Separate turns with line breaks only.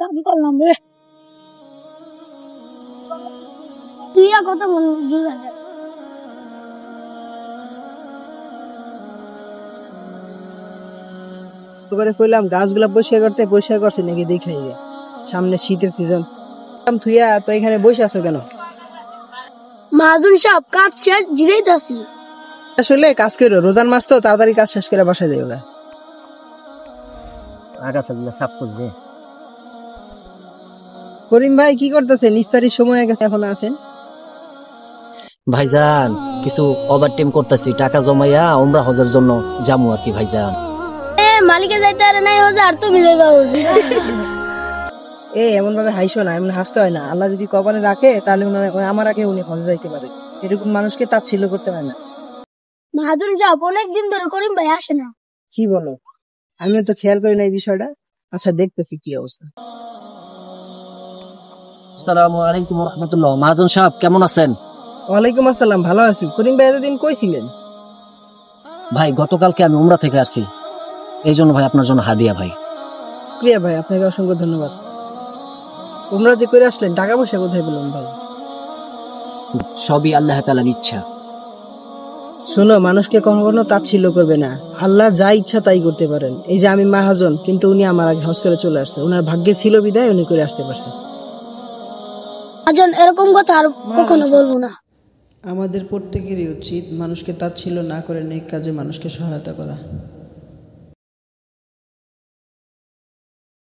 কাজ করলাম রে। তুই আর কত বলবি?
করে কইলাম গাছগুলা পরিষ্কার করছে নাকি দেখাই গে, সামনে শীতের সিজন। থুইয়া তো এখানে বসে আছো কেন?
মাহাজন সাহেব কাজ শেষ, জিরাইতাছি।
আসলে কাজ করো, রোজার মাস তো, তাড়াতাড়ি কাজ শেষ করে বাসায় যাইও।
আগাছাগুলো সাফ করবে।
করিম ভাই কি করতেছেন? ইফতারির সময় হয়ে গেছে, এখন আছেন?
ভাইজান কিছু ওভারটাইম করতেছি, টাকা জমাইয়া উমরা হজের জন্য যামু আর কি ভাইজান।
মালিকে যাইতে আর নাই হচ্ছে, আর তুমি যাইবা হচ্ছে।
এমন ভাবে হাসো না, এমন হাসতে হয় না। আল্লাহ যদি কপালে রাখে তাহলে আমার আগে উনি হজে যাইতে পারে। এরকম মানুষকে তাচ্ছিল্য করতে হয় না।
মাহাজন সাহেব অনেকদিন ধরে করিম ভাই আসে না।
কি বলো? আমিও তো খেয়াল করি না এই বিষয়টা। আচ্ছা, দেখতেছি কি অবস্থা।
আসসালামু আলাইকুম রাহমাতুল্লাহ। মাহাজন সাহেব কেমন আছেন?
ওয়ালাইকুম আসসালাম, ভালো আছি। করিম ভাই এতদিন কই ছিলেন?
ভাই গতকালকে আমি উমরা থেকে আসছি, এই জন্য ভাই আপনার জন্য হাদিয়া ভাই।
প্রিয়া ভাই, আপনাকে অসংখ্য ধন্যবাদ। তোমরা যে করে আসলেন, টাকা পয়সা কোথায় পেলেন ভাই?
সবই আল্লাহ তাআলার ইচ্ছা।
শোনো, মানুষকে কখনো তাচ্ছিল্য করবে না। আল্লাহ যা ইচ্ছা তাই করতে পারেন। এই যে আমি মাহাজন, কিন্তু উনি আমার আগে হজ করে চলে আসছে। ওনার ভাগ্যে ছিল বিদায় উনি করে আসতে পারছে।
মাহাজন এরকম কথা আর কখনো বলবো না।
আমাদের প্রত্যেকেরই উচিত মানুষকে তাচ্ছিল্য না করে নেক কাজে মানুষকে সহায়তা করা।